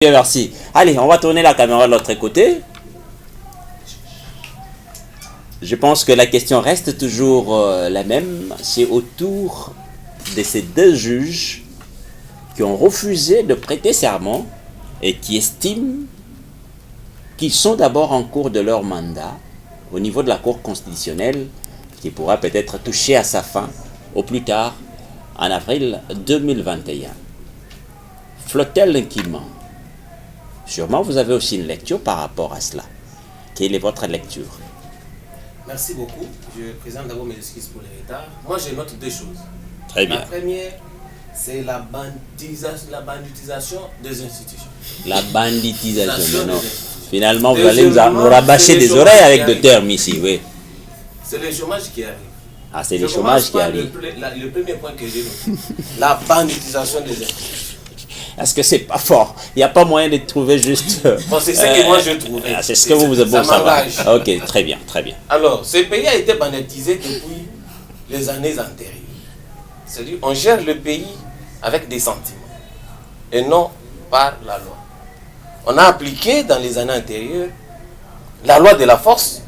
Bien, merci. Allez, on va tourner la caméra de l'autre côté. Je pense que la question reste toujours la même. C'est autour de ces deux juges qui ont refusé de prêter serment et qui estiment qu'ils sont d'abord en cours de leur mandat au niveau de la Cour constitutionnelle qui pourra peut-être toucher à sa fin au plus tard en avril 2021. Flotel Nkiman. Sûrement, vous avez aussi une lecture par rapport à cela. Quelle est votre lecture? Merci beaucoup. Je présente d'abord mes excuses pour les retards. Moi, je note deux choses. Très bien. La première, c'est la banditisation des institutions. La banditisation. Non. Des Finalement, vous allez nous rabâcher des oreilles avec de termes ici. Oui. C'est le chômage qui arrive. Ah, c'est le chômage qui arrive. Le premier point que j'ai noté. La banditisation des institutions. Est-ce que c'est pas fort? Il n'y a pas moyen de trouver juste... Bon, c'est ce que moi je trouve. C'est ce que vous avez beau savoir. Ok, très bien, très bien. Alors, ce pays a été banditisé depuis les années antérieures. C'est-à-dire, on gère le pays avec des sentiments et non par la loi. On a appliqué dans les années antérieures la loi de la force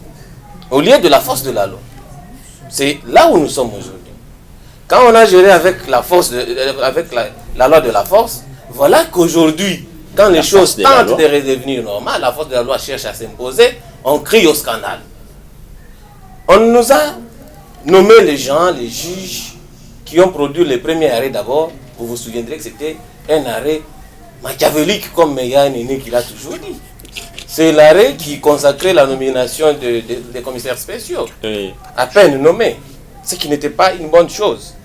au lieu de la force de la loi. C'est là où nous sommes aujourd'hui. Quand on a géré avec la force, avec la loi de la force, voilà qu'aujourd'hui, quand les choses tentent de redevenir normales, la force de la loi cherche à s'imposer, on crie au scandale. On nous a nommé les gens, les juges, qui ont produit le premier arrêt d'abord. Vous vous souviendrez que c'était un arrêt machiavélique, comme Meya Néné qui l'a toujours dit. C'est l'arrêt qui consacrait la nomination des commissaires spéciaux, à peine nommés, ce qui n'était pas une bonne chose.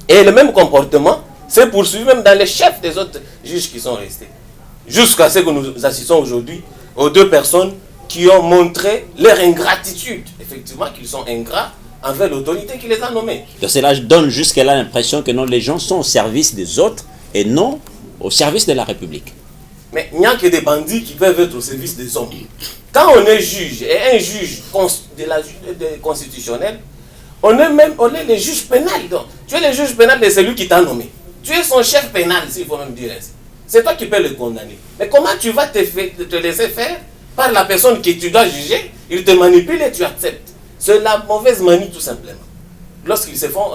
Et le même comportement s'est poursuivi même dans les chefs des autres juges qui sont restés. Jusqu'à ce que nous assistons aujourd'hui aux deux personnes qui ont montré leur ingratitude. Effectivement, qu'ils sont ingrats envers l'autorité qui les a nommés. Donc cela donne jusqu'à là l'impression que non, les gens sont au service des autres et non au service de la République. Mais il n'y a que des bandits qui peuvent être au service des hommes. Quand on est juge, et un juge constitutionnel, on est le juge pénal. Donc, tu es le juge pénal de celui qui t'a nommé. Tu es son chef pénal, s'il faut même dire ainsi. C'est toi qui peux le condamner. Mais comment tu vas te laisser faire par la personne que tu dois juger? Il te manipule et tu acceptes. C'est la mauvaise manie tout simplement. Lorsqu'ils se font...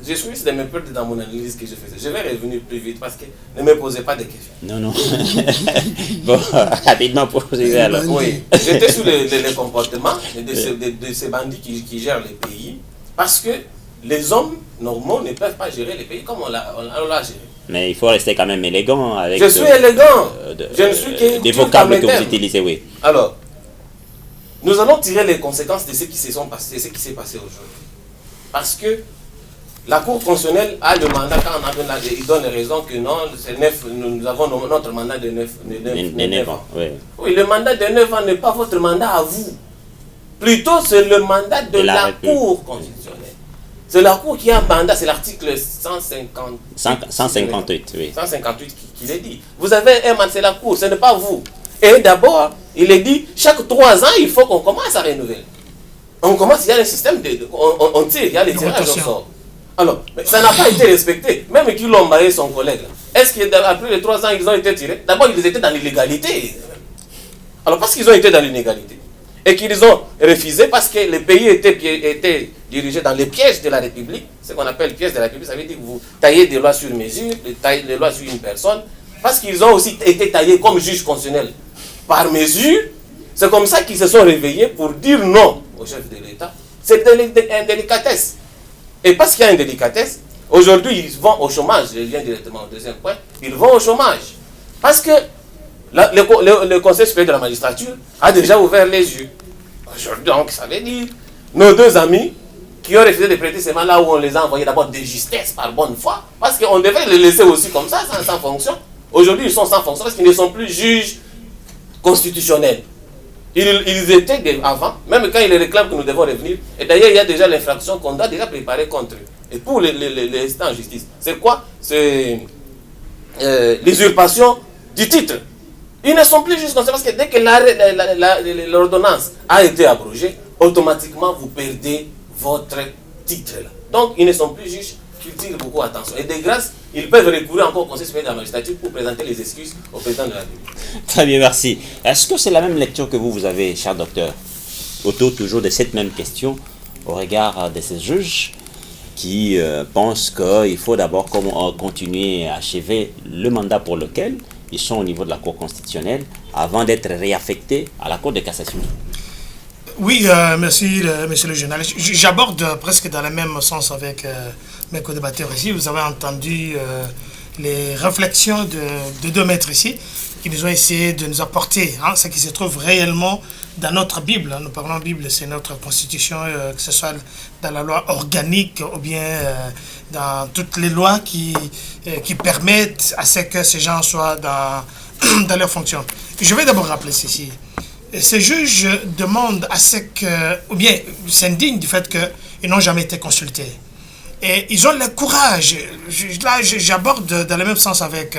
je suis de me perdre dans mon analyse que je faisais. Je vais revenir plus vite parce que ne me posez pas de questions. Non. Bon, rapidement posez alors. Oui, j'étais sur le comportement de ces bandits qui gèrent les pays parce que les hommes normaux ne peuvent pas gérer les pays comme on l'a géré. Mais il faut rester quand même élégant avec... Je suis élégant. Je ne suis que... des vocables que vous utilisez, oui. Alors, nous allons tirer les conséquences de ce qui s'est passé aujourd'hui. Parce que la Cour constitutionnelle a le mandat, quand il donne raison que non, c'est 9, nous avons notre mandat de 9 ans. Oui. Oui, le mandat de 9 ans n'est pas votre mandat à vous. Plutôt, c'est le mandat de la Cour constitutionnelle. C'est la Cour qui a un mandat, c'est l'article 158, oui. 158 qui le dit. Vous avez un mandat, c'est la Cour, ce n'est pas vous. Et d'abord, il est dit, chaque 3 ans, il faut qu'on commence à renouveler. On commence, il y a un système, on tire, il y a les tirages au sort. Alors, ça n'a pas été respecté. Même qui l'ont marié son collègue. Est-ce qu'après les 3 ans, ils ont été tirés? D'abord, ils étaient dans l'illégalité. Alors, parce qu'ils ont été dans l'inégalité. Et qu'ils ont refusé parce que le pays était dirigé dans les pièges de la République. Ce qu'on appelle pièges de la République, ça veut dire que vous taillez des lois sur mesure, des lois sur une personne. Parce qu'ils ont aussi été taillés comme juges constitutionnels par mesure. C'est comme ça qu'ils se sont réveillés pour dire non au chef de l'État. C'est une délicatesse. Et parce qu'il y a une délicatesse, aujourd'hui ils vont au chômage. Je viens directement au deuxième point. Ils vont au chômage. Parce que le Conseil supérieur de la magistrature a déjà ouvert les yeux. Aujourd'hui, donc, ça veut dire nos deux amis qui ont refusé de prêter serment là où on les a envoyés d'abord de justesse par bonne foi, parce qu'on devrait les laisser aussi comme ça, sans fonction. Aujourd'hui, ils sont sans fonction parce qu'ils ne sont plus juges constitutionnels. Ils étaient avant, même quand ils réclament que nous devons revenir. Et d'ailleurs, il y a déjà l'infraction qu'on doit déjà préparer contre eux. Et pour les instants en justice, c'est quoi? C'est l'usurpation du titre. Ils ne sont plus juges parce que dès que l'ordonnance a été abrogée, automatiquement vous perdez votre titre. Donc, ils ne sont plus juges qu'ils tirent beaucoup attention. Et de grâce, ils peuvent recourir encore au Conseil supérieur de la magistrature pour présenter les excuses au président de la République. Très bien, merci. Est-ce que c'est la même lecture que vous avez, cher docteur, autour toujours de cette même question, au regard de ces juges qui pensent qu'il faut d'abord continuer à achever le mandat pour lequel ils sont au niveau de la Cour constitutionnelle avant d'être réaffectés à la Cour de cassation? Oui, merci, monsieur le journaliste. J'aborde presque dans le même sens avec mes co-débatteurs ici. Vous avez entendu les réflexions de deux maîtres ici qui nous ont essayé de nous apporter ce qui se trouve réellement dans notre Bible. Nous parlons Bible, c'est notre constitution, que ce soit dans la loi organique ou bien dans toutes les lois qui permettent à ce que ces gens soient dans leurs fonctions. Je vais d'abord rappeler ceci. Ces juges demandent à ce que, ou bien s'indignent du fait qu'ils n'ont jamais été consultés. Et ils ont le courage. Là, j'aborde dans le même sens avec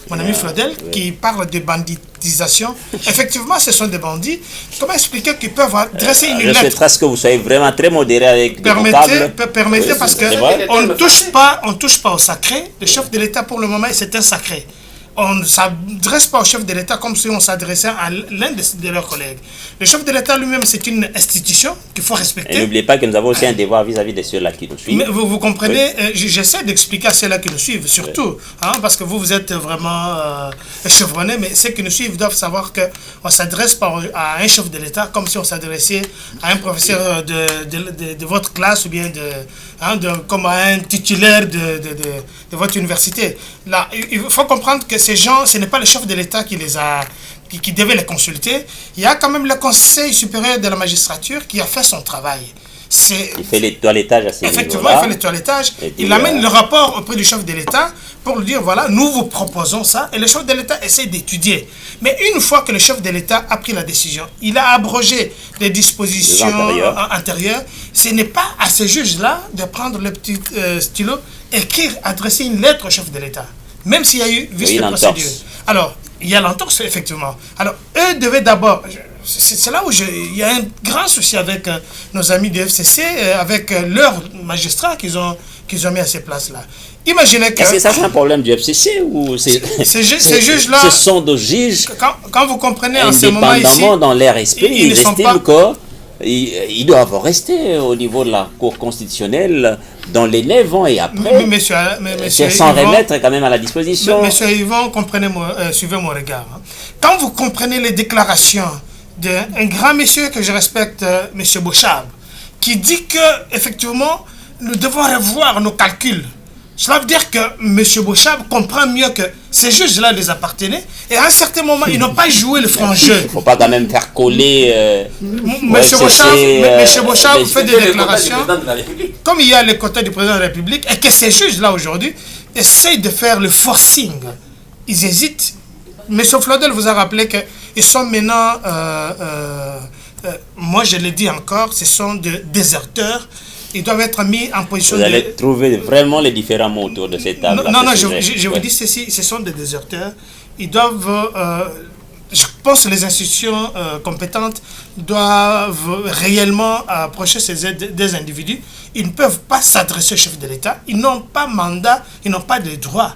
mon ami Flodel, qui parle de banditisation. Effectivement, ce sont des bandits. Comment expliquer qu'ils peuvent dresser une lettre? Je souhaiterais que vous soyez vraiment très modéré avec des vocables. Permettez, parce qu'on ne touche pas au sacré. Le chef de l'État, pour le moment, c'est un sacré. On ne s'adresse pas au chef de l'État comme si on s'adressait à l'un de leurs collègues. Le chef de l'État lui-même, c'est une institution qu'il faut respecter. Et n'oubliez pas que nous avons aussi un devoir vis-à-vis de ceux-là qui nous suivent. Mais vous comprenez, oui. J'essaie d'expliquer à ceux-là qui nous suivent, surtout, parce que vous êtes vraiment chevronnés, mais ceux qui nous suivent doivent savoir qu'on ne s'adresse pas à un chef de l'État comme si on s'adressait à un professeur de votre classe ou bien comme à un titulaire de votre université. Là, il faut comprendre que ces gens, ce n'est pas le chef de l'État qui devait les consulter. Il y a quand même le Conseil supérieur de la magistrature qui a fait son travail. Il fait les toilettages à ces niveaux-là. Effectivement, il fait les toilettages. Il amène le rapport auprès du chef de l'État pour lui dire, voilà, nous vous proposons ça. Et le chef de l'État essaie d'étudier. Mais une fois que le chef de l'État a pris la décision, il a abrogé les dispositions antérieures. Ce n'est pas à ces juges-là de prendre le petit stylo, écrire, adresser une lettre au chef de l'État. Même s'il y a eu vice de procédure. Alors, il y a l'entorse, effectivement. Alors, eux devaient d'abord... C'est là où il y a un grand souci avec nos amis du FCC, avec leurs magistrats qu'ils ont mis à ces places-là. Imaginez que... Est-ce que ça c'est un problème du FCC ou ces juges-là... Ce sont des juges... Quand vous comprenez en ce moment ici... Indépendamment dans leur esprit, ils estiment qu'ils doivent rester au niveau de la Cour constitutionnelle dans les 9 ans et après, sans remettre quand même à la disposition. Monsieur Yvon, suivez mon regard. Quand vous comprenez les déclarations d'un grand monsieur que je respecte, monsieur Bochab, qui dit que effectivement nous devons revoir nos calculs. Cela veut dire que monsieur Bochab comprend mieux que ces juges-là les appartenaient et à un certain moment ils n'ont pas joué le franc jeu. Il ne faut pas quand même faire coller. Monsieur Bochab fait des déclarations comme il y a le côté du président de la République et que ces juges-là aujourd'hui essayent de faire le forcing. Ils hésitent. Monsieur Flodel vous a rappelé qu'ils sont maintenant, moi je le dis encore, ce sont des déserteurs. Ils doivent être mis en position Vous allez trouver vraiment les différents mots autour de cette table. Non, je vous dis ceci, ce sont des déserteurs. Ils doivent, je pense que les institutions compétentes doivent réellement approcher des individus. Ils ne peuvent pas s'adresser au chef de l'État. Ils n'ont pas mandat, ils n'ont pas de droit.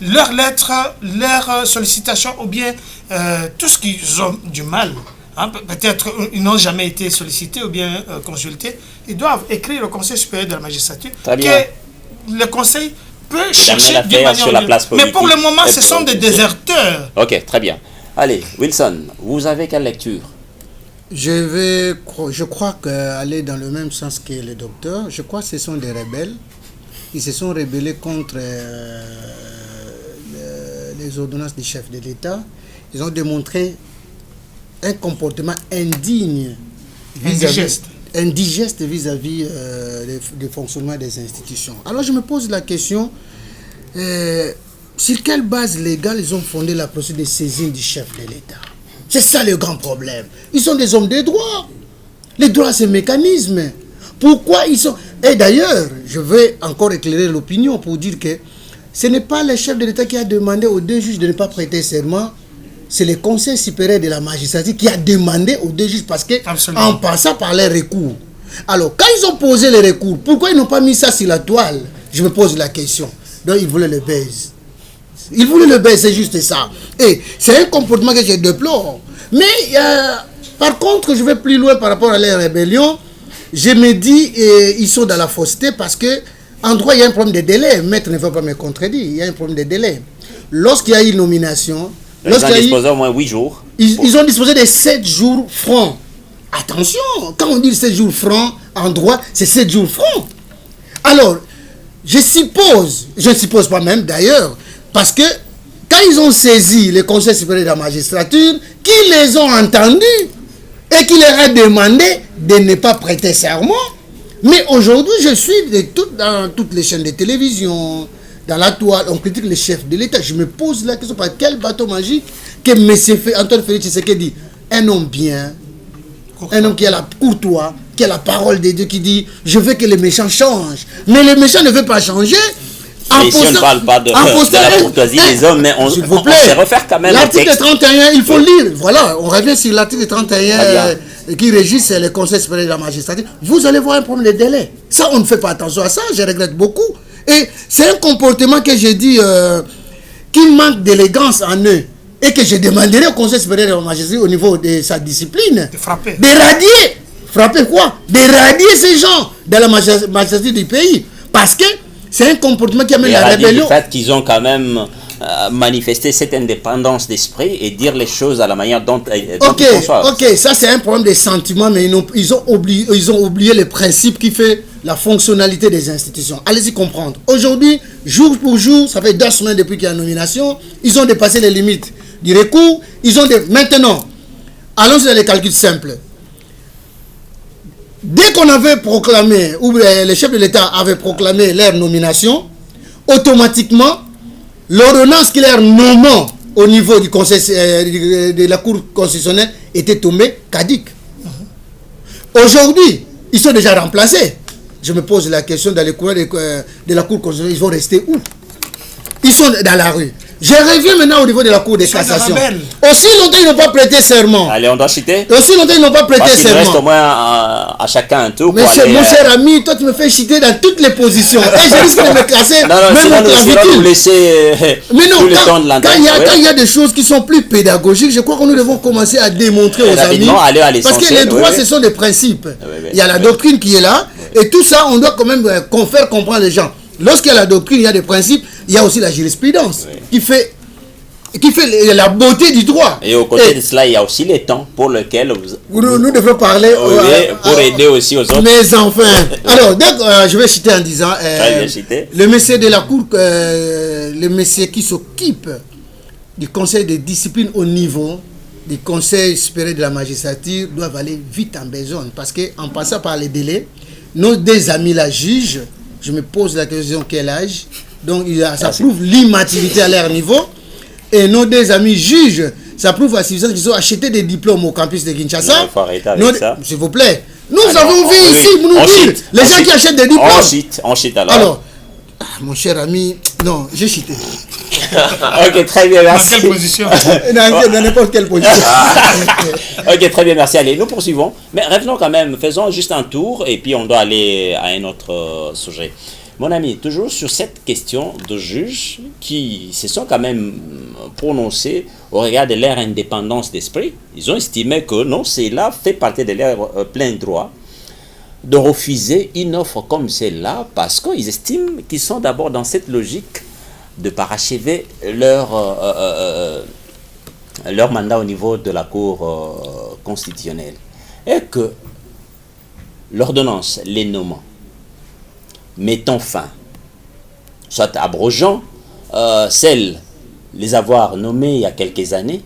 Leurs lettres, leurs sollicitations ou bien tout ce qu'ils ont du mal. Peut-être ils n'ont jamais été sollicités ou bien consultés. Ils doivent écrire au Conseil supérieur de la magistrature que le Conseil peut chercher d'une manière sur la place politique. Mais pour le moment, ce sont des déserteurs. Ok, très bien. Allez, Wilson, vous avez quelle lecture? Je crois qu'aller dans le même sens que le docteur, je crois que ce sont des rebelles. Ils se sont rebellés contre les ordonnances du chef de l'État. Ils ont démontré un comportement indigeste vis-à-vis du fonctionnement des institutions. Alors je me pose la question, sur quelle base légale ils ont fondé la procédure de saisine du chef de l'État? C'est ça le grand problème. Ils sont des hommes de droit. Les droits, c'est un mécanisme. Pourquoi ils sont... Et d'ailleurs, je vais encore éclairer l'opinion pour dire que ce n'est pas le chef de l'État qui a demandé aux deux juges de ne pas prêter serment. C'est le Conseil supérieur de la magistrature qui a demandé aux deux juges parce qu'en passant par les recours. Alors, quand ils ont posé les recours, pourquoi ils n'ont pas mis ça sur la toile? Je me pose la question. Donc, il voulait le baise. Il voulait le baise, c'est juste ça. Et c'est un comportement que je déplore. Mais, par contre, je vais plus loin par rapport à la rébellion. Je me dis, ils sont dans la fausseté parce que, en droit, il y a un problème de délai. Maître ne veut pas me contredire. Il y a un problème de délai. Lorsqu'il y a eu une nomination, ils ont disposé au moins 8 jours. Ils ont disposé de 7 jours francs. Attention, quand on dit 7 jours francs, en droit, c'est 7 jours francs. Alors, je ne suppose pas même d'ailleurs, parce que quand ils ont saisi le Conseil supérieur de la magistrature, qui les ont entendus et qui leur a demandé de ne pas prêter serment. Mais aujourd'hui, je suis dans toutes les chaînes de télévision, dans la toile, on critique le chef de l'État. Je me pose la question, par quel bateau magique que M. Antoine Félix Tshisekedi dit, un homme bien, un homme qui a la courtois, qui a la parole de Dieu, qui dit, je veux que les méchants changent. Mais les méchants ne veulent pas changer. Mais ici, on ne parle pas de la courtoisie des hommes, mais on se refaire quand même l'article 31, il faut lire. Voilà, on revient sur l'article 31 qui régisse le Conseil supérieur de la magistrature. Vous allez voir un problème de délai. Ça, on ne fait pas attention à ça, je regrette beaucoup. Et c'est un comportement que j'ai dit qui manque d'élégance en eux. Et que je demanderai au Conseil supérieur de la magistrature au niveau de sa discipline. De frapper. D'éradier. Frapper quoi? D'éradier ces gens de la magistrature du pays. Parce que c'est un comportement qui amène la rébellion. Le fait qu'ils ont quand même manifesté cette indépendance d'esprit et dire les choses à la manière dont ils conçoivent. Ok, ça c'est un problème de sentiments, mais ils ont oublié le principe qui fait la fonctionnalité des institutions. Allez-y comprendre. Aujourd'hui, jour pour jour, ça fait 2 semaines depuis qu'il y a une nomination, ils ont dépassé les limites du recours. Maintenant, allons dans les calculs simples. Dès qu'on avait proclamé, ou les chefs de l'État avaient proclamé leur nomination, automatiquement, l'ordonnance qui leur nommant au niveau du Conseil de la Cour constitutionnelle était tombée caduque. Aujourd'hui, ils sont déjà remplacés. Je me pose la question dans les cours de la Cour constitutionnelle, ils vont rester où? Ils sont dans la rue. Je reviens maintenant au niveau de la Cour de cassation. Aussi longtemps ils n'ont pas prêté serment. Allez, on doit citer. Aussi longtemps ils n'ont pas prêté serment. Il reste au moins à chacun un tour. Mais mon cher ami, toi tu me fais chiter dans toutes les positions. Et je risque de me classer. Sinon nous laisser tout le temps de l'antenne. Quand il y a des choses qui sont plus pédagogiques, je crois que nous devons commencer à démontrer aux amis. Parce que les droits, ce sont des principes. Il y a la doctrine qui est là. Et tout ça, on doit quand même faire comprendre les gens. Lorsqu'il y a la doctrine, il y a des principes, il y a aussi la jurisprudence qui fait la beauté du droit. Et au côté de cela, il y a aussi les temps pour lesquels nous devons parler pour aider aussi aux autres. Mais enfin, alors, donc, je vais citer en disant, le monsieur de la Cour, le monsieur qui s'occupe du conseil de discipline au niveau du conseil supérieur de la magistrature doivent aller vite en besogne parce qu'en passant par les délais, nos deux amis la juge. Je me pose la question quel âge. Donc ça prouve l'immaturité à leur niveau. Et nos deux amis juges, ça prouve à suffisance qu'ils ont acheté des diplômes au campus de Kinshasa. S'il vous plaît. Nous avons vu ici, vous nous dites, les gens qui achètent des diplômes. On chite alors. Alors, mon cher ami, non, j'ai chité. Ok, très bien, merci. Dans quelle position? Dans n'importe quelle position. Ok, très bien, merci. Allez, nous poursuivons. Mais revenons quand même, faisons juste un tour et puis on doit aller à un autre sujet. Mon ami, toujours sur cette question de juges qui se sont quand même prononcés au regard de leur indépendance d'esprit, ils ont estimé que non, cela fait partie de leur plein droit de refuser une offre comme celle-là parce qu'ils estiment qu'ils sont d'abord dans cette logique de parachever leur mandat au niveau de la Cour constitutionnelle. Et que l'ordonnance les nommant, mettant fin, soit abrogeant les avoir nommés il y a quelques années,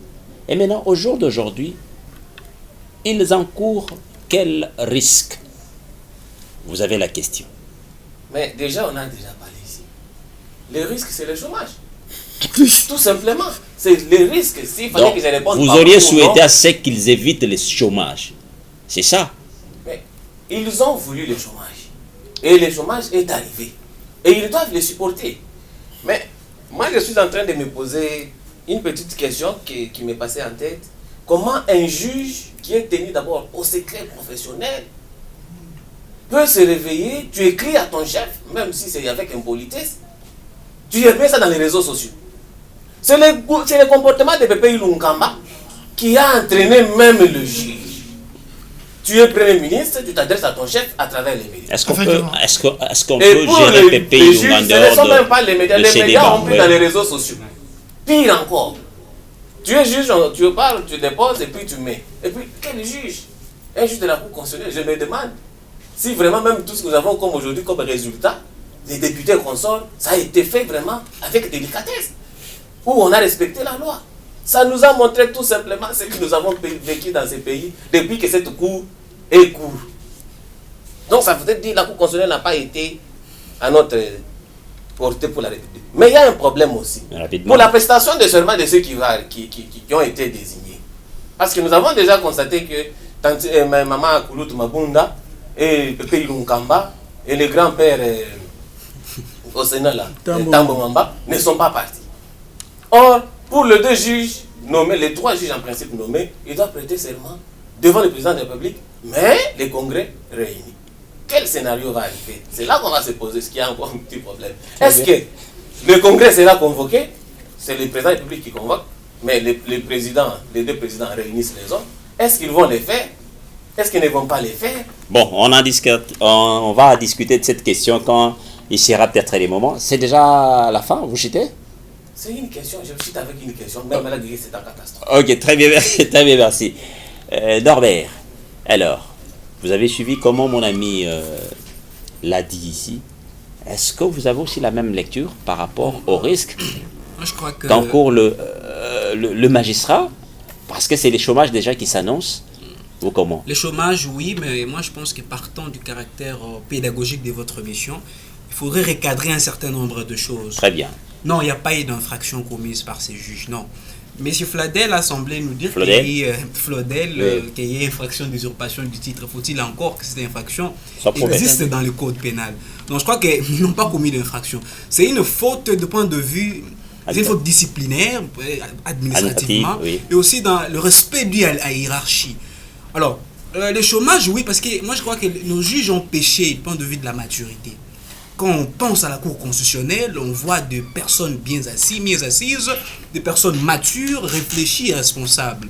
et maintenant, au jour d'aujourd'hui, ils encourent quel risque? Vous avez la question. Mais déjà, on a déjà parlé ici. Le risque, c'est le chômage. Tout simplement. C'est le risque. S'il fallait qu'ils répondent. Vous auriez souhaité à ce qu'ils évitent le chômage. C'est ça. Mais ils ont voulu le chômage. Et le chômage est arrivé. Et ils doivent le supporter. Mais moi, je suis en train de me poser une petite question qui m'est passée en tête. Comment un juge qui est tenu d'abord au secret professionnel peut se réveiller, tu écris à ton chef, même si c'est avec impolitesse, tu mets ça dans les réseaux sociaux. C'est le comportement de Pépé Ilunkamba qui a entraîné même le juge. Tu es Premier ministre, tu t'adresses à ton chef à travers les médias. Est-ce qu'on Et peut pour gérer Pépé les juges, Ilunga en ce dehors ne sont même pas les médias. de Les ces médias débats, ont pris ouais. dans les réseaux sociaux. Pire encore. Tu es juge, tu parles, tu déposes et puis tu mets. Et puis, quel juge? Un juge de la Cour constitutionnelle, je me demande si vraiment même tout ce que nous avons comme aujourd'hui comme résultat, les députés consorts, ça a été fait vraiment avec délicatesse. Où on a respecté la loi. Ça nous a montré tout simplement ce que nous avons vécu dans ces pays depuis que cette Cour est cour. Donc ça veut dire que la Cour constitutionnelle n'a pas été à notre portée pour la République. Mais il y a un problème aussi. Rapidement. Pour la prestation de serment de ceux qui ont été désignés. Parce que nous avons déjà constaté que Maman Koulout Mabunda et Pépé Ilunkamba et le grand-père au Sénat là, Tambo Mamba, ne sont pas partis. Or, pour les 2 juges nommés, les 3 juges en principe nommés, ils doivent prêter serment devant le président de la République, mais les congrès réunis. Quel scénario va arriver? C'est là qu'on va se poser ce qui a encore un petit problème. Est-ce que le congrès sera convoqué? C'est le président de la République qui convoque, mais les 2 présidents réunissent les autres. Est-ce qu'ils vont les faire? Est-ce qu'ils ne vont pas les faire? Bon, on va discuter de cette question quand il sera peut-être les moments. C'est déjà la fin, vous chutez? C'est une question, je cite avec une question, même là, c'est un catastrophe. Ok, très bien, merci. Norbert, alors, vous avez suivi comment mon ami l'a dit ici. Est-ce que vous avez aussi la même lecture par rapport au risque Moi, je crois que qu'encourt le magistrat? Parce que c'est les chômages déjà qui s'annoncent. Ou comment? le chômage, oui, mais moi je pense que partant du caractère pédagogique de votre mission, il faudrait recadrer un certain nombre de choses. Très bien. Non, il n'y a pas eu d'infraction commise par ces juges, non. Monsieur Fladel a semblé nous dire Flodel. qu'il y a infraction d'usurpation du titre. Faut-il encore que cette infraction Sans problème. existe dans le code pénal? Donc je crois qu'ils n'ont pas commis d'infraction. C'est une faute de point de vue, c'est une faute disciplinaire, administrativement, oui. et aussi dans le respect dû à la hiérarchie. Alors, le chômage, oui, parce que moi je crois que nos juges ont péché du point de vue de la maturité. Quand on pense à la Cour constitutionnelle, on voit des personnes bien assises, des personnes matures, réfléchies et responsables.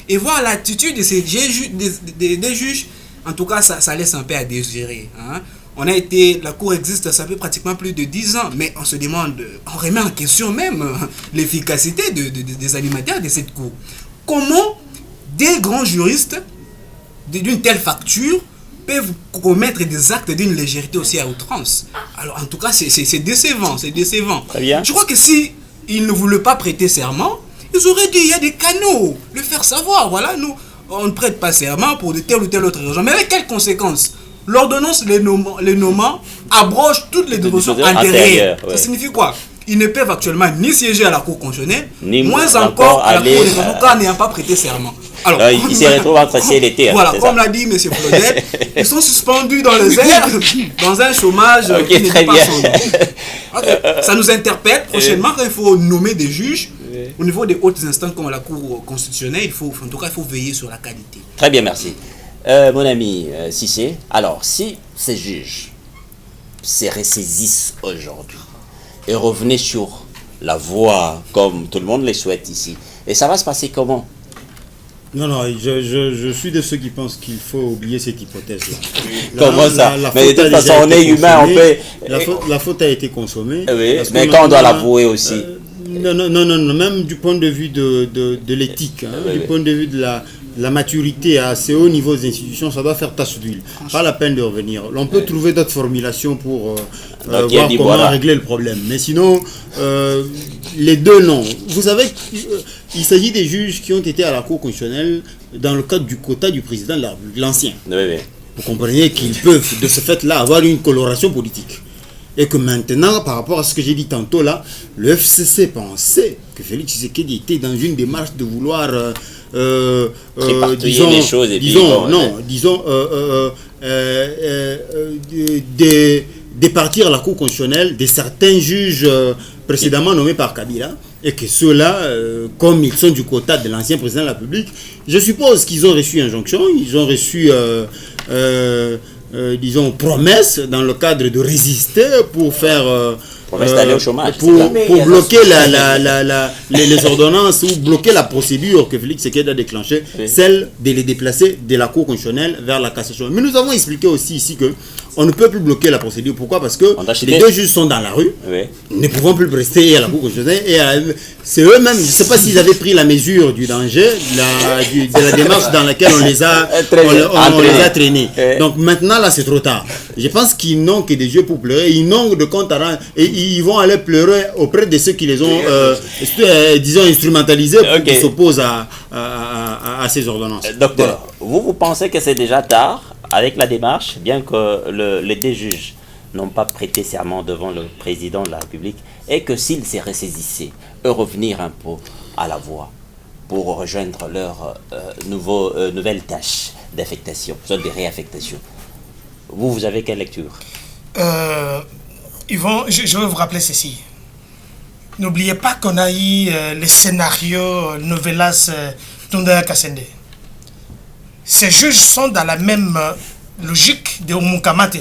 Et voir l'attitude de ces des juges, en tout cas, ça laisse un peu à désirer. Hein. La Cour existe, ça fait pratiquement plus de 10 ans, mais on se demande, on remet en question même l'efficacité des animateurs de cette Cour. Comment des grands juristes d'une telle facture peuvent commettre des actes d'une légèreté aussi à outrance? Alors en tout cas c'est décevant, Très bien. Je crois que si ils ne voulaient pas prêter serment, ils auraient dit il y a des canaux, le faire savoir, voilà, nous on ne prête pas serment pour de telle ou telle autre raison, mais avec quelles conséquences? L'ordonnance les nommant abroge toutes les dévotions antérieures. Ouais. Ça signifie quoi? Ils ne peuvent actuellement ni siéger à la Cour constitutionnelle, Ni moins encore à la aller, Cour des avocats n'ayant pas prêté serment. Alors, il se retrouve entre ciel et terre. voilà, c'est comme ça. l'a dit M. Flodel, ils sont suspendus dans les airs, dans un chômage Ok, qui n'est très pas bien. son nom. Ok, ça nous interpelle prochainement quand il faut nommer des juges au niveau des hautes instances comme la Cour constitutionnelle. En tout cas, il faut veiller sur la qualité. Très bien, merci. Mon ami Cissé, alors si ces juges se ressaisissent aujourd'hui et revenaient sur la voie comme tout le monde le souhaite ici, et ça va se passer comment? Non, je suis de ceux qui pensent qu'il faut oublier cette hypothèse-là. Comment ça? La Mais de faute a toute déjà façon, on été est humain, on consommée. peut... La faute a été consommée. Oui, Parce que mais quand on doit maintenant, l'avouer aussi. Non, même du point de vue de l'éthique, hein, Oui, du oui. point de vue de la maturité à assez haut niveau des institutions, ça doit faire tache d'huile. Pas la peine de revenir. On peut trouver d'autres formulations pour Donc, voir dit, comment voilà. régler le problème. Mais sinon, les deux non. Vous savez, il s'agit des juges qui ont été à la Cour constitutionnelle dans le cadre du quota du président de la République, l'ancien. Oui, oui. Vous comprenez qu'ils peuvent, de ce fait-là, avoir une coloration politique. Et que maintenant, par rapport à ce que j'ai dit tantôt là, le FCC pensait que Félix Tshisekedi était dans une démarche de vouloir, Répartir les choses et puis bon, départir la Cour constitutionnelle de certains juges précédemment nommés par Kabila, et que ceux-là, comme ils sont du quota de l'ancien président de la République, je suppose qu'ils ont reçu injonction, ils ont reçu disons, promesse dans le cadre de résister pour faire... Promesse d'aller au chômage. Pour bloquer les ordonnances ou bloquer la procédure que Félix Tshisekedi a déclenchée, celle de les déplacer de la Cour constitutionnelle vers la cassation. Mais nous avons expliqué aussi ici que on ne peut plus bloquer la procédure. Pourquoi? Parce que les deux juges sont dans la rue, ne pouvant plus rester à la Cour constitutionnelle. Et c'est eux-mêmes, je ne sais pas s'ils avaient pris la mesure du danger, de la démarche dans laquelle on les a traînés. Donc maintenant, là, c'est trop tard. Je pense qu'ils n'ont que des yeux pour pleurer, ils n'ont de compte à rendre, et ils vont aller pleurer auprès de ceux qui les ont, disons, instrumentalisés pour qu'ils s'opposent à ces ordonnances. Docteur, vous pensez que c'est déjà tard avec la démarche, bien que les deux juges n'ont pas prêté serment devant le président de la République, et que s'ils se ressaisissaient, eux revenir un peu à la voie pour rejoindre leur nouvelle tâche d'affectation, soit de réaffectation. Vous avez quelle lecture? Yvon, je vais vous rappeler ceci. N'oubliez pas qu'on a eu les scénarios Novelas Tunda Kassende. Ces juges sont dans la même logique de Omukamate.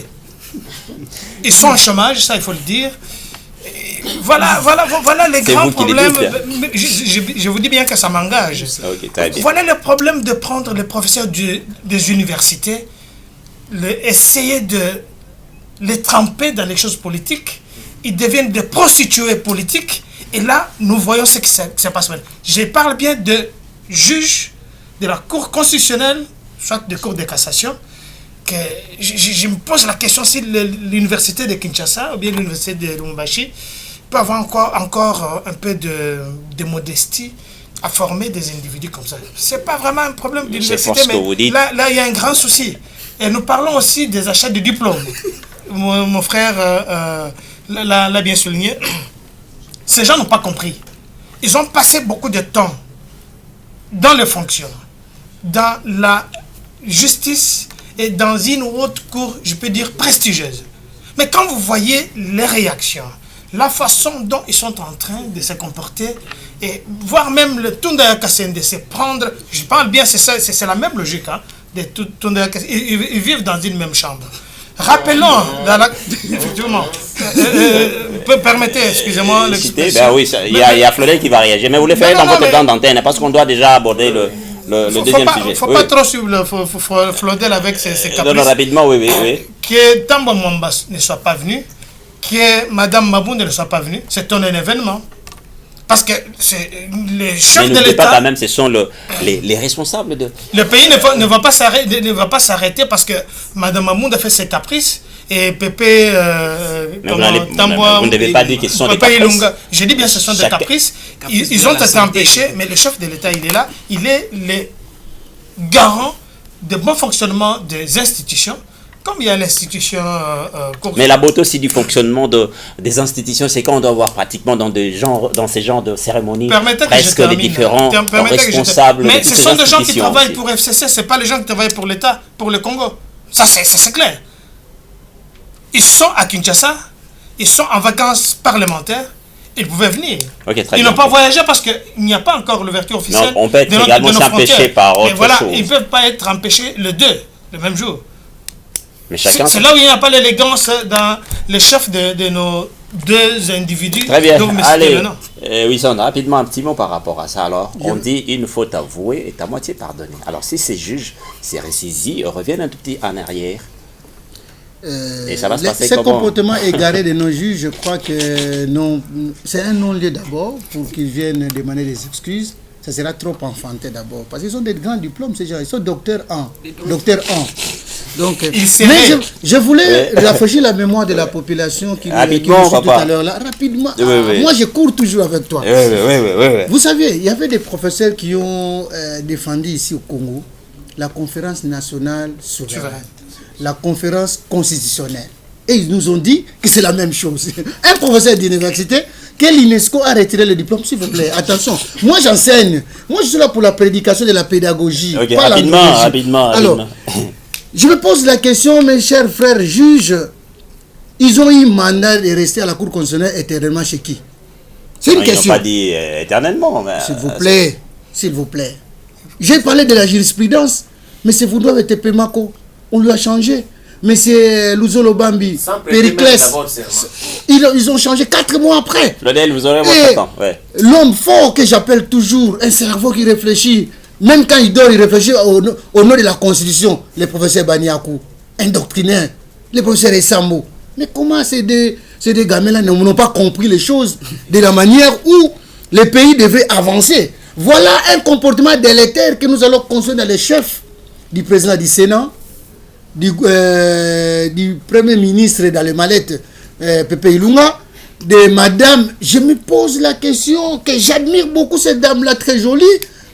Ils sont en chômage, ça il faut le dire. Et voilà les grands problèmes. Je vous dis bien que ça m'engage. Voilà le problème de prendre les professeurs des universités, essayer de les tremper dans les choses politiques. Ils deviennent des prostituées politiques. Et là, nous voyons ce qui se passe maintenant. Je parle bien de juges de la Cour constitutionnelle, soit de Cour de cassation, que je me pose la question si l'université de Kinshasa ou bien l'université de Lubumbashi peut avoir encore un peu de modestie à former des individus comme ça. C'est pas vraiment un problème d'université, mais là, il y a un grand souci. Et nous parlons aussi des achats de diplômes. Mon frère l'a bien souligné. Ces gens n'ont pas compris. Ils ont passé beaucoup de temps dans le fonctionnement, dans la justice et dans une autre cour, je peux dire, prestigieuse. Mais quand vous voyez les réactions, la façon dont ils sont en train de se comporter, et voire même le Tunda Kassende de se prendre, je parle bien, c'est la même logique, hein, de Tunda Kassende, ils vivent dans une même chambre. Rappelons, effectivement, permettez, excusez-moi. Ben oui, il y a Flodel qui va réagir, mais vous le faites dans votre temps d'antenne, parce qu'on doit déjà aborder le deuxième sujet. Il ne faut pas trop suivre Flodel avec ses caprices. Non, rapidement, oui. Que Tamba Mwamba ne soit pas venu, que Madame Mabou ne soit pas venue, c'est un événement. Parce que les chefs de l'État... quand même, ce sont les responsables de... Le pays ne va pas s'arrêter parce que Mme Mamoud a fait ses caprices et Pépé... vous ne devez pas dire que ce sont des caprices. Je dis bien que ce sont des caprices. Ils ont été empêchés, mais le chef de l'État, il est là. Il est le garant de bon fonctionnement des institutions. Comme il y a l'institution... mais la beauté aussi du fonctionnement des institutions, c'est qu'on doit voir pratiquement dans ces genres de cérémonies presque les différents responsables. Mais ce sont des gens qui travaillent pour FCC, ce n'est pas les gens qui travaillent pour l'État, pour le Congo. Ça, c'est clair. Ils sont à Kinshasa, ils sont en vacances parlementaires, ils pouvaient venir. Ils n'ont pas voyagé parce qu'il n'y a pas encore l'ouverture officielle. Non, on peut être également empêché par autre chose. Ils ne peuvent pas être empêchés le même jour. C'est là où il n'y a pas l'élégance dans les chefs de nos deux individus. Très bien. Allez, Wilson, rapidement un petit mot par rapport à ça. Alors, on dit une faute avouée est à moitié pardonnée. Alors, si ces juges s'est ressaisis, reviennent un tout petit en arrière. Et ça va se passer comment? Ce comportement égaré de nos juges, je crois que c'est un non-lieu d'abord pour qu'ils viennent demander des excuses. Ça sera trop enfanté d'abord. Parce qu'ils ont des grands diplômes, ces gens. Ils sont docteurs 1. Donc, mais je voulais rafraîchir la mémoire de la population qui nous tout à l'heure là. Rapidement. Moi, je cours toujours avec toi. Vous savez, il y avait des professeurs qui ont défendu ici au Congo la conférence nationale souveraine, la conférence constitutionnelle. Et ils nous ont dit que c'est la même chose. Un professeur d'université, que l'UNESCO a retiré le diplôme, s'il vous plaît. Attention, moi j'enseigne. Moi je suis là pour la prédication de la pédagogie. Pas rapidement. Alors, je me pose la question, mes chers frères juges, ils ont eu mandat de rester à la Cour constitutionnelle éternellement chez qui? C'est une question. Ils n'ont pas dit éternellement. Mais s'il vous plaît. J'ai parlé de la jurisprudence, mais c'est vous doivent être Pemako. On lui a changé. M. Luzolo Bambi, Sans prêter même Périclès, d'abord serment. ils ont changé 4 mois après. Claudel, vous aurez Et votre temps. Ouais. l'homme fort que j'appelle toujours, un cerveau qui réfléchit, même quand il dort, il réfléchit au nom de la Constitution, le professeur Baniakou, un doctrinaire, le professeur Essambo. Mais comment ces deux gamins-là n'ont pas compris les choses de la manière où les pays devaient avancer? Voilà un comportement délétère que nous allons construire dans les chefs du président du Sénat, du premier ministre dans les mallettes, Pepe Ilunga, de madame. Je me pose la question, que j'admire beaucoup cette dame-là, très jolie,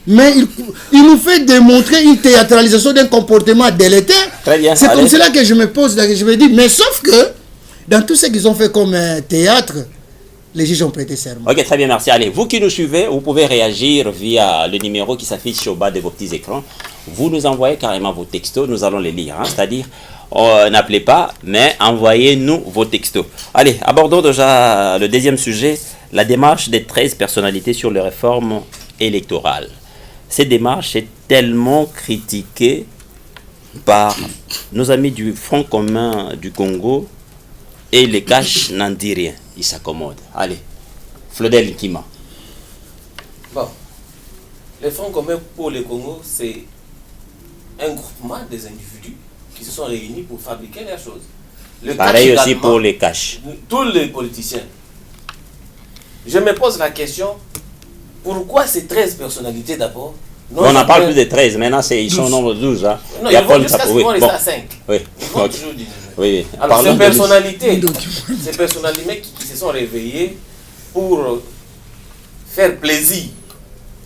mais il nous fait démontrer une théâtralisation d'un comportement délétère. Très bien, C'est allez. comme cela que je me pose, je me dis, mais sauf que, dans tout ce qu'ils ont fait comme théâtre, les juges ont prêté serment. Ok, très bien, merci. Allez, vous qui nous suivez, vous pouvez réagir via le numéro qui s'affiche au bas de vos petits écrans. Vous nous envoyez carrément vos textos, nous allons les lire. Hein, c'est-à-dire, n'appelez pas, mais envoyez-nous vos textos. Allez, abordons déjà le deuxième sujet, la démarche des 13 personnalités sur les réformes électorales. Cette démarche est tellement critiquée par nos amis du Front commun du Congo et les caches n'en disent rien. Ils s'accommodent. Allez, Flodel Kima. Bon, le Front commun pour le Congo, c'est un groupement des individus qui se sont réunis pour fabriquer les choses. Le Pareil cash aussi également, pour les caches. tous les politiciens. Je me pose la question, pourquoi ces 13 personnalités d'abord On n'en parle plus de 13, maintenant ils sont au nombre de 12. Hein. Non, Il y a ils vont Paul jusqu'à ce Tapo, qu'ils vont oui. rester Bon. à 5. Oui, Ils vont ok. toujours diminuer. Oui, oui. Alors Parlons ces de personnalités qui se sont réveillées pour faire plaisir,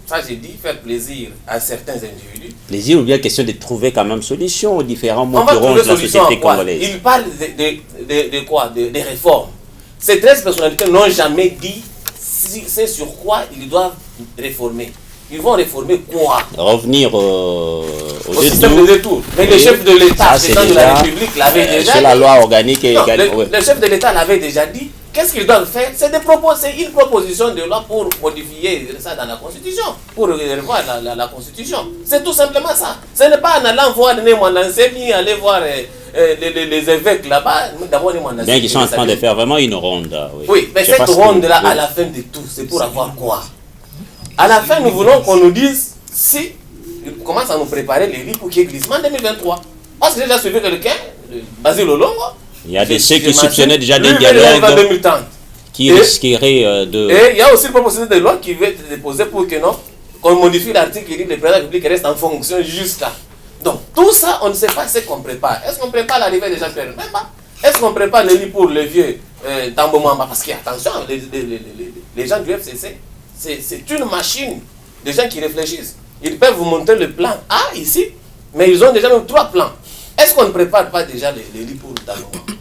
ça j'ai dit, faire plaisir à certains individus. plaisir ou bien question de trouver quand même solution aux différents On mots va qui trouver rongent la solution à société quoi? congolaise. Ils parlent de quoi? Des réformes. Ces 13 personnalités n'ont jamais dit c'est sur quoi ils doivent réformer. Ils vont réformer quoi? Revenir au Système de détour. Mais le chef de l'État, Ça, c'est président de la déjà, République, l'avait déjà c'est la dit. loi organique. Et Non, ouais. le chef de l'État l'avait déjà dit. Qu'est-ce qu'ils doivent faire? C'est une proposition de loi pour modifier ça dans la Constitution, pour revoir la Constitution. C'est tout simplement ça. Ce n'est pas en allant voir ni aller voir les évêques là-bas. Bien qu'ils sont en train de faire vraiment une ronde. Oui, mais Je sais cette pas ce que- ronde-là, oui. à la fin de tout, c'est pour avoir quoi? À la fin, nous voulons qu'on nous dise si ils commencent à nous préparer les lits pour qu'il y ait glissement en 2023. Parce que j'ai déjà suivi quelqu'un, Basile Olongo. Il y a des ceux qui J'ai soupçonnaient déjà mentionné, des lui, il va en dialogues 2030. qui Et- risqueraient de... Et il y a aussi une proposition de loi qui va être déposée pour que non, qu'on modifie l'article qui dit que le président de la République reste en fonction jusqu'à. Donc tout ça, on ne sait pas ce qu'on prépare. Est-ce qu'on prépare l'arrivée des Jean-Pierre Bemba? Est-ce qu'on prépare le lit pour le vieux Tambo Mamba? Parce qu'attention, les gens du FCC, c'est une machine de gens qui réfléchissent. Ils peuvent vous montrer le plan A ici, mais ils ont déjà même 3 plans. Est-ce qu'on ne prépare pas déjà les lits pour Tambo Mamba?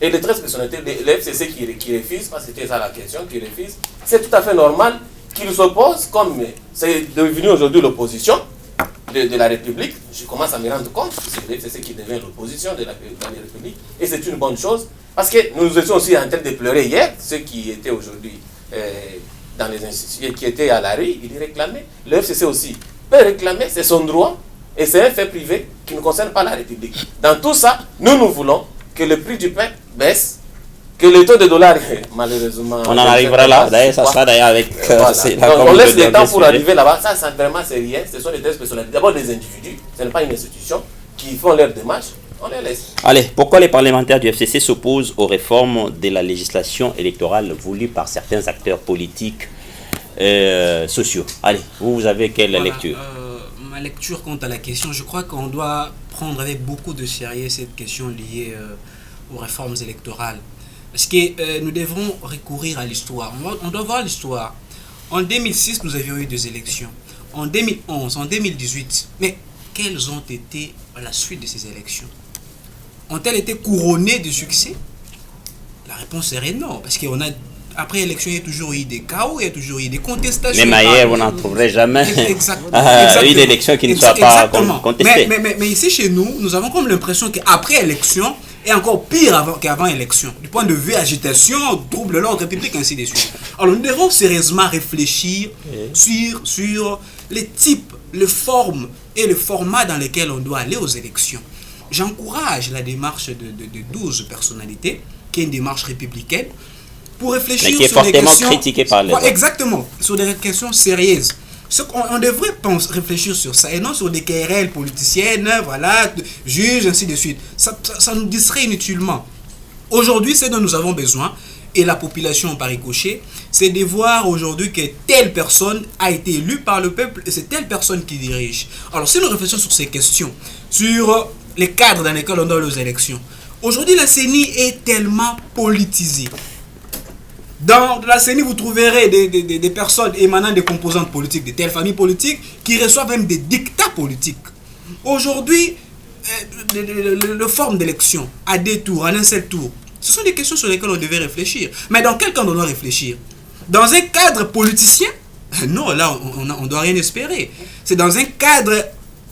Et les 13 personnalités, les FCC qui refusent, parce que c'était ça la question, qui refusent, c'est tout à fait normal qu'ils s'opposent, comme c'est devenu aujourd'hui l'opposition de la République. Je commence à me rendre compte que c'est le FCC qui devient l'opposition de la République, et c'est une bonne chose, parce que nous étions aussi en train de pleurer hier, ceux qui étaient aujourd'hui dans les institutions, qui étaient à la rue, ils réclamaient, le FCC aussi peut réclamer, c'est son droit, et c'est un fait privé qui ne concerne pas la République. Dans tout ça, nous voulons que le prix du pain baisse, que le taux de dollar, malheureusement... On en arrivera là, d'ailleurs, ça sera d'ailleurs avec... Voilà. c'est Donc, là comme on le laisse le dernier temps pour sujet. arriver là-bas. Ça vraiment, c'est rien. Ce sont les 13 personnalités. D'abord des individus, ce n'est pas une institution, qui font leur démarche. On les laisse. Allez, pourquoi les parlementaires du FCC s'opposent aux réformes de la législation électorale voulues par certains acteurs politiques sociaux? Allez, vous avez quelle Voilà, lecture? ma lecture quant à la question, je crois qu'on doit prendre avec beaucoup de sérieux cette question liée aux réformes électorales. Parce que nous devrons recourir à l'histoire. On doit voir l'histoire. En 2006, nous avions eu des élections. En 2011, en 2018. Mais quelles ont été la suite de ces élections? Ont-elles été couronnées de succès? La réponse est non. Parce qu'on a, après l'élection, il y a toujours eu des chaos, il y a toujours eu des contestations. Même ailleurs, vous n'en trouverez jamais Exactement. une élection qui ne soit pas contestée. Mais ici, chez nous, nous avons comme l'impression qu'après élection, et encore pire qu'avant élection, du point de vue agitation, trouble l'ordre public, ainsi de suite. Alors nous devons sérieusement réfléchir sur les types, les formes et le format dans lesquels on doit aller aux élections. j'encourage la démarche de 12 personnalités, qui est une démarche républicaine, pour réfléchir mais qui est sur des fortement questions... critiquée par les autres. Exactement, sur des questions sérieuses. On devrait réfléchir sur ça, et non sur des querelles politiciennes, voilà, juges, ainsi de suite. Ça nous distrait inutilement. Aujourd'hui, ce dont nous avons besoin, et la population par ricochet, c'est de voir aujourd'hui que telle personne a été élue par le peuple et c'est telle personne qui dirige. Alors si nous réfléchissons sur ces questions, sur les cadres dans lesquels on donne les élections, aujourd'hui la CENI est tellement politisée. Dans la CENI, vous trouverez des personnes émanant des composantes politiques, de telles familles politiques, qui reçoivent même des dictats politiques. Aujourd'hui, le forme d'élection à 2 tours, en un seul tour, ce sont des questions sur lesquelles on devait réfléchir. Mais dans quel cadre on doit réfléchir? Dans un cadre politicien? Non, là, on ne doit rien espérer. C'est dans un cadre...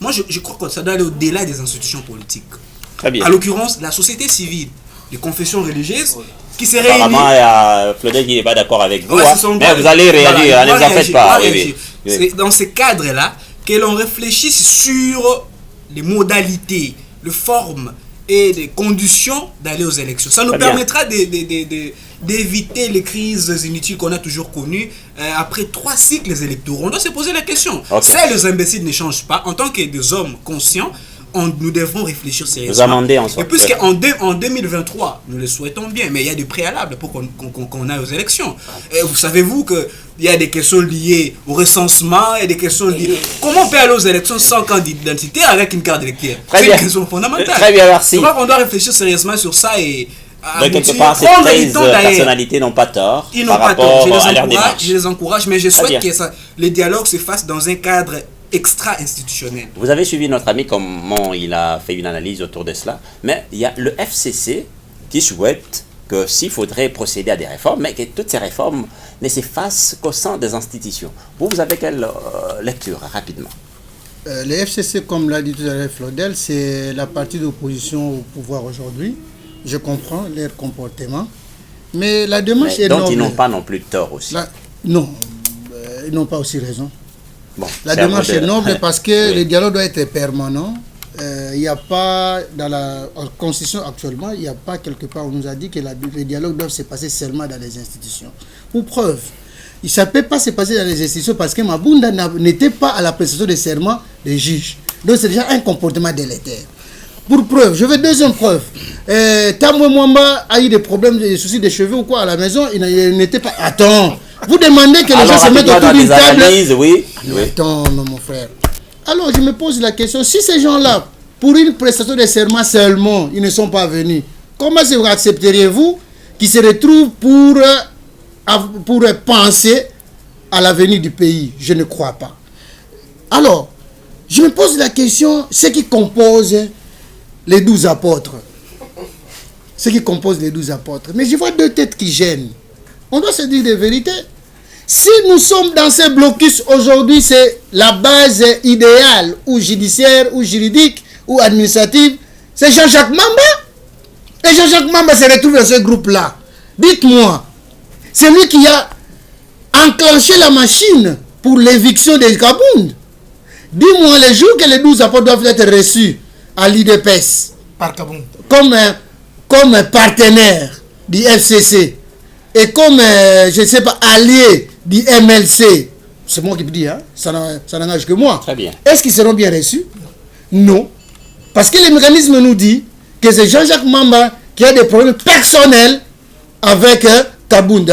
Moi, je crois que ça doit aller au-delà des institutions politiques. Très bien. À l'occurrence, la société civile, les confessions religieuses, qui se réunissent... Apparemment, il y a Claudel qui n'est pas d'accord avec vous. Ouais, Hein, mais vous allez réagir, voilà, ne vous en faites pas. Oui. C'est dans ces cadres-là que l'on réfléchisse sur les modalités, les formes et les conditions d'aller aux élections. Ça nous permettra d'éviter les crises inutiles qu'on a toujours connues après 3 cycles électoraux. On doit se poser la question. Si les imbéciles ne changent pas, en tant que des hommes conscients, nous devrons réfléchir sérieusement. Vous amendez en sorte. Et puisqu'en 2023, nous le souhaitons bien, mais il y a des préalables pour qu'on aille aux élections. Et vous savez-vous qu'il y a des questions liées au recensement, il y a des questions liées... Comment on peut aller aux élections sans carte d'identité avec une carte d'électeur? C'est une question fondamentale. Très bien, merci. Je crois qu'on doit réfléchir sérieusement sur ça et... De quelque part, ces 13 personnalités n'ont pas tort. Ils n'ont pas tort. Je les encourage, mais je souhaite que les dialogues se fassent dans un cadre extra-institutionnel. Vous avez suivi notre ami comment il a fait une analyse autour de cela, mais il y a le FCC qui souhaite que s'il faudrait procéder à des réformes, mais que toutes ces réformes ne se fassent qu'au sein des institutions. Vous avez quelle lecture, rapidement? Le FCC, comme l'a dit tout à l'heure Claudel, c'est la partie d'opposition au pouvoir aujourd'hui. Je comprends leur comportement, mais la démarche est noble. Donc ils n'ont pas non plus tort aussi. Non, ils n'ont pas aussi raison. Bon, la démarche est noble parce que le dialogue doit être permanent. Il n'y a pas, dans la Constitution actuellement, il n'y a pas quelque part où on nous a dit que les dialogues doivent se passer seulement dans les institutions. Pour preuve, ça ne peut pas se passer dans les institutions parce que Mabunda n'était pas à la prestation de serment des juges. Donc c'est déjà un comportement délétère. Pour preuve, je veux deuxième preuve. Tamwe Mwamba a eu des problèmes, des soucis de cheveux ou quoi à la maison, il n'était pas... Attends, vous demandez que les gens se mettent autour d'une table. Oui. Attends, non, mon frère. Alors, je me pose la question, si ces gens-là, pour une prestation de serment seulement, ils ne sont pas venus, comment accepteriez-vous qu'ils se retrouvent pour penser à l'avenir du pays? Je ne crois pas. Alors, je me pose la question, ce qui compose les 12 apôtres. Ce qui compose les 12 apôtres. Mais je vois 2 têtes qui gênent. On doit se dire des vérités. Si nous sommes dans ce blocus aujourd'hui, c'est la base idéale, ou judiciaire, ou juridique, ou administrative, c'est Jean-Jacques Mamba. Et Jean-Jacques Mamba se retrouve dans ce groupe-là. Dites-moi, c'est lui qui a enclenché la machine pour l'éviction des Kabound. Dis-moi les jours que les 12 apôtres doivent être reçus à l'IDPS Par Kabound. Comme partenaire du FCC et comme, je ne sais pas, allié du MLC. C'est moi qui le dis, hein? Ça n'engage que moi. Très bien. Est-ce qu'ils seront bien reçus? Non. Parce que le mécanisme nous dit que c'est Jean-Jacques Mamba qui a des problèmes personnels avec Kabound.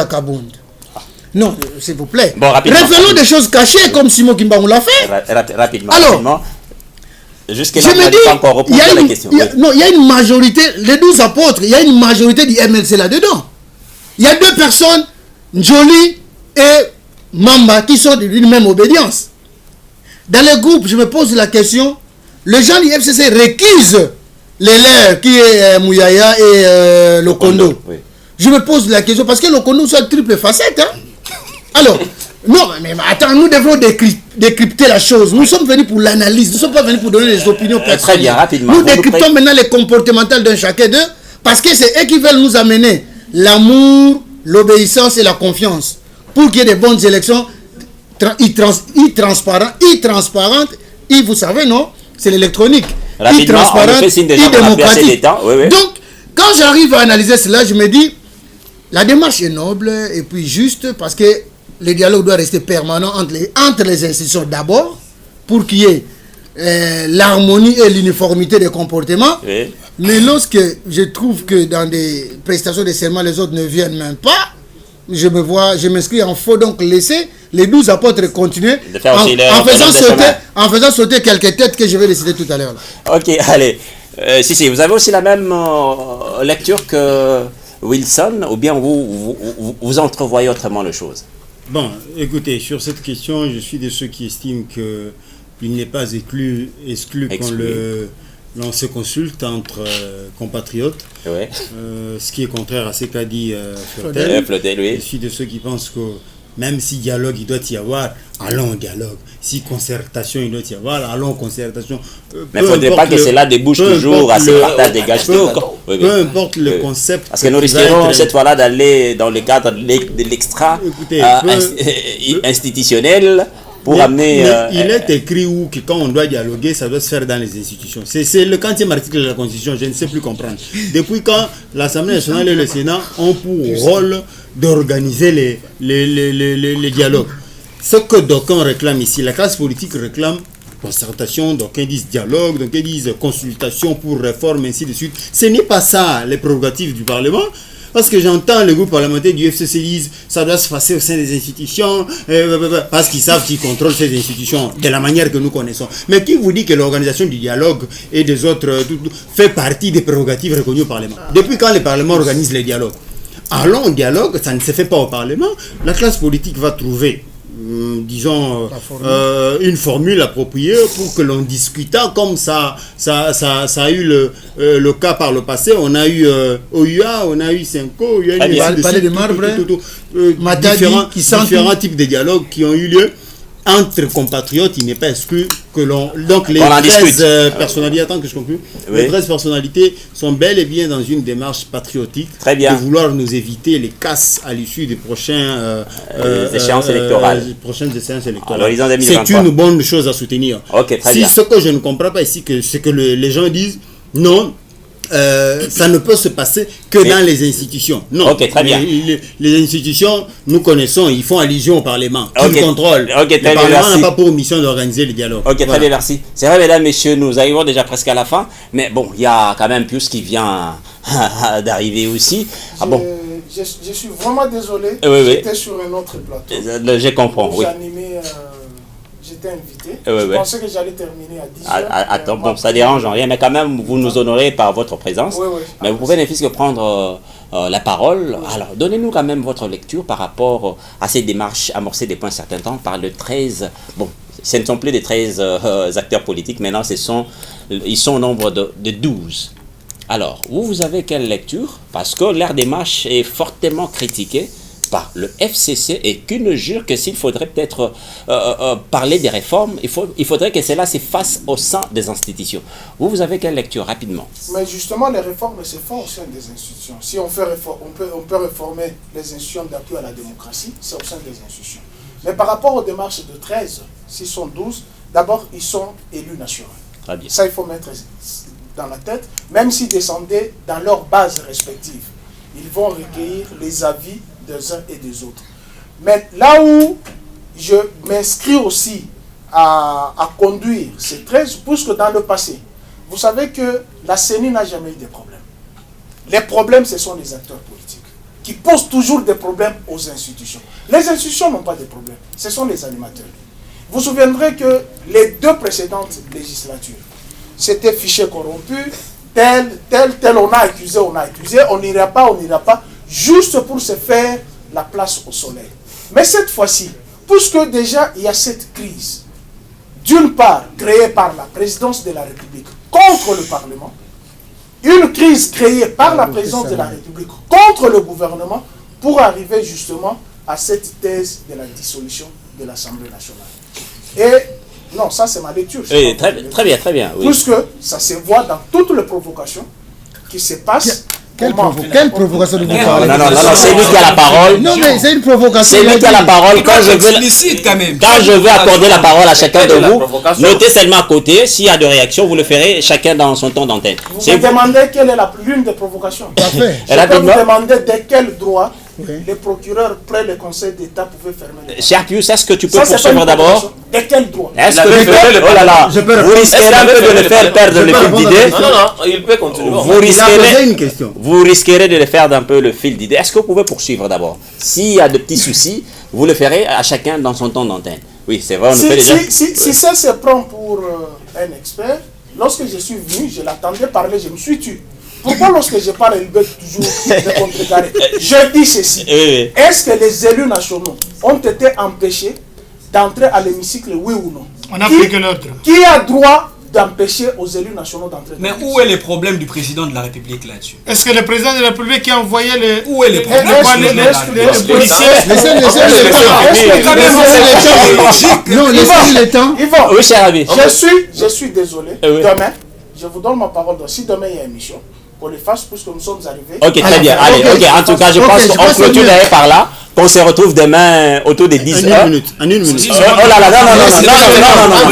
Non, s'il vous plaît. Bon, révélons des choses cachées comme Simon Kimba l'a fait. Rapidement. Alors, jusqu'à là, on n'a pas encore répondu à la question. Il y a une majorité, les 12 apôtres, il y a une majorité du MLC là-dedans. Il y a 2 personnes, Njoli et Mamba, qui sont d'une même obédience. Dans le groupe, je me pose la question, les gens du FCC récusent les leurs, qui est Mouyaya et Lokondo. Oui. Je me pose la question, parce que Lokondo, c'est triple facette. Hein? Alors, non, mais attends, nous devons décrypter la chose. Nous sommes venus pour l'analyse, nous ne sommes pas venus pour donner des opinions personnelles. Très bien, rapidement. Nous décryptons maintenant les comportementales d'un chacun d'eux, parce que c'est eux qui veulent nous amener l'amour, l'obéissance et la confiance. Pour qu'il y ait des bonnes élections transparentes, vous savez, non? C'est l'électronique. Rapidement, on fait signe déjà qu'on a plus assez de temps. Oui, oui. Donc, quand j'arrive à analyser cela, je me dis, la démarche est noble et puis juste parce que le dialogue doit rester permanent entre les institutions d'abord, pour qu'il y ait l'harmonie et l'uniformité des comportements. Oui. Mais lorsque je trouve que dans des prestations de serment, les autres ne viennent même pas, je m'inscris en faux, donc laisser les 12 apôtres continuer De faire aussi en faisant sauter quelques têtes que je vais décider tout à l'heure. Ok, allez. Si, vous avez aussi la même lecture que Wilson, ou bien vous entrevoyez autrement les choses? Bon, écoutez, sur cette question, je suis de ceux qui estiment qu'il n'est pas exclu l'on se consulte entre compatriotes, Oui. ce qui est contraire à ce qu'a dit Flotel. Flotel, oui. Je suis de ceux qui pensent que même si dialogue il doit y avoir, allons au dialogue. Si concertation il doit y avoir, allons en concertation. Mais il ne faudrait pas que cela débouche toujours à ce partage des gages. Peu importe le concept. Parce que nous risquerons cette fois-là d'aller dans le cadre de l'extra institutionnel pour amener... il est écrit où que quand on doit dialoguer, ça doit se faire dans les institutions. C'est le 40e article de la Constitution, je ne sais plus comprendre. Depuis quand l'Assemblée nationale et le Sénat ont pour rôle d'organiser les dialogues. Ce que d'aucuns réclament ici, la classe politique réclame concertation, d'aucuns disent dialogue, d'aucuns disent consultation pour réforme, ainsi de suite. Ce n'est pas ça les prérogatives du Parlement. Parce que j'entends le groupe parlementaire du FCC disent ça doit se passer au sein des institutions, parce qu'ils savent qu'ils contrôlent ces institutions de la manière que nous connaissons. Mais qui vous dit que l'organisation du dialogue et des autres fait partie des prérogatives reconnues au Parlement? Depuis quand le Parlement organise les dialogues? Allons au dialogue, ça ne se fait pas au Parlement. La classe politique va trouver, disons, une formule appropriée pour que l'on discutât, comme ça a eu le cas par le passé. On a eu OUA, on a eu Senko, il y a eu Palais de Marbre, différents types de dialogues qui ont eu lieu entre compatriotes. Il n'est pas exclu que donc les 13 personnalités, attends que je conclue, oui. Les 13 personnalités sont bel et bien dans une démarche patriotique. Très bien. De vouloir nous éviter les casses à l'issue des prochaines échéances électorales. C'est une bonne chose à soutenir. Okay, très bien. Ce que je ne comprends pas ici, c'est que les gens disent non. Ça ne peut se passer que dans les institutions. Non, très bien. Les institutions, nous connaissons, ils font allusion au Parlement, qui le contrôle. Le Parlement n'a pas pour mission d'organiser le dialogue. Ok, très bien, merci. C'est vrai, mesdames, messieurs, nous arrivons déjà presque à la fin, mais bon, il y a quand même plus qui vient d'arriver aussi. Je suis vraiment désolé, j'étais sur un autre plateau. Je comprends, oui. J'étais invité. Je pensais que j'allais terminer à 10h. Attends, bon, ça dérange en rien, mais quand même, vous nous honorez par votre présence. Mais vous pouvez n'importe que prendre la parole. Alors, donnez-nous quand même votre lecture par rapport à ces démarches amorcées depuis un certain temps par le 13. Bon, ce ne sont plus des 13 acteurs politiques, maintenant, ils sont au nombre de 12. Alors, vous avez quelle lecture? Parce que leur démarche est fortement critiquée par le FCC et qui ne jure que s'il faudrait peut-être parler des réformes, il faudrait que cela se fasse au sein des institutions. Vous avez quelle lecture rapidement? Mais justement, les réformes se font au sein des institutions. Si on peut réformer les institutions d'appui à la démocratie, c'est au sein des institutions. Mais par rapport aux démarches de 13, s'ils sont 12, d'abord, ils sont élus nationaux. Très bien. Ça, il faut mettre dans la tête, même s'ils descendaient dans leurs bases respectives. Ils vont recueillir les avis des uns et des autres. Mais là où je m'inscris aussi à conduire ces 13, puisque dans le passé, vous savez que la CENI n'a jamais eu de problèmes. Les problèmes, ce sont les acteurs politiques qui posent toujours des problèmes aux institutions. Les institutions n'ont pas de problèmes, ce sont les animateurs. Vous vous souviendrez que les deux précédentes législatures, c'était fichier corrompu, tel, on a accusé, on n'ira pas, juste pour se faire la place au soleil. Mais cette fois-ci, puisque déjà il y a cette crise, d'une part créée par la présidence de la République contre le Parlement, une crise créée par la présidence de la République contre le gouvernement, pour arriver justement à cette thèse de la dissolution de l'Assemblée nationale. Et non, ça c'est ma lecture. Oui, très bien. Oui. Puisque ça se voit dans toutes les provocations qui se passent Quelle provocation de vous Non, parlez? non, non, non, c'est lui qui a la parole. Non, mais c'est une provocation. C'est lui qui a la parole. Quand je veux accorder la parole à chacun de vous, notez seulement à côté. S'il y a de réactions, vous le ferez chacun dans son temps d'antenne. Vous me demandez quelle est l'une des provocations. Parfait. Je peux vous demander de quel droit les procureurs près le Conseil d'État pouvaient fermer les Cher Pius, est-ce que tu peux Ça, c'est pas poursuivre une d'abord? provocation. De quel droit? Est-ce que oh là là, vous risquerez un peu de le faire perdre le fil d'idée. Non, non, non, il peut continuer. Vous risquerez de le faire d'un peu le fil d'idée. Est-ce que vous pouvez poursuivre d'abord? S'il y a de petits soucis, vous le ferez à chacun dans son temps d'antenne. Oui, c'est vrai, on le fait déjà. Si ça se prend pour un expert, lorsque je suis venu, je l'attendais parler, je me suis tué. Pourquoi lorsque je parle, il veut toujours me contrecarrer? Je dis ceci. Est-ce que les élus nationaux ont été empêchés d'entrer à l'hémicycle, oui ou non? On a pris que l'autre. Qui a droit d'empêcher aux élus nationaux d'entrer? Mais où est le problème du président de la République là-dessus? Est-ce que le président de la République qui a envoyé les... Où est le problème? Les policiers... Laissez le temps. Oui, cher ami. Je suis désolé. Demain, je vous donne ma parole. Si demain il y a émission, qu'on le fasse puisque nous sommes arrivés. Ok, très bien. Allez, ok. En tout cas, je pense qu'on clôture d'ailleurs par là. Qu'on se retrouve demain autour des 10 heures. En une minute. Oh là là,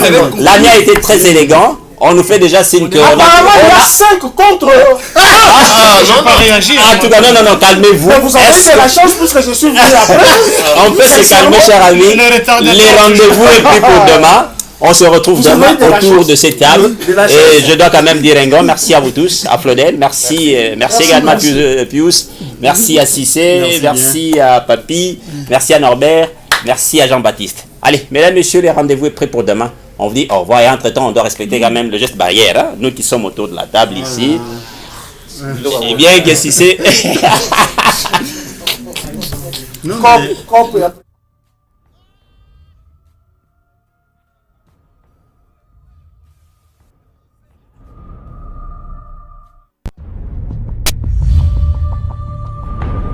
non. L'ami a été très élégant. On nous fait déjà signe que... Apparemment, il y a 5 contre... Je ne peux pas réagir. En tout cas, non, calmez-vous. Mais vous avez fait la chance puisque je suis venu après. On peut se calmer, cher ami. Les rendez-vous est pris pour demain. On se retrouve demain autour de cette table. Et je dois quand même dire un grand merci à vous tous, à Flodel. Merci également à Pius. Merci à Cissé. Merci à Papi. Merci à Norbert. Merci à Jean-Baptiste. Allez, mesdames, messieurs, les rendez-vous est prêt pour demain. On vous dit au revoir et entre-temps, on doit respecter quand même le geste barrière. Hein? Nous qui sommes autour de la table ici. Et bien que Cissé...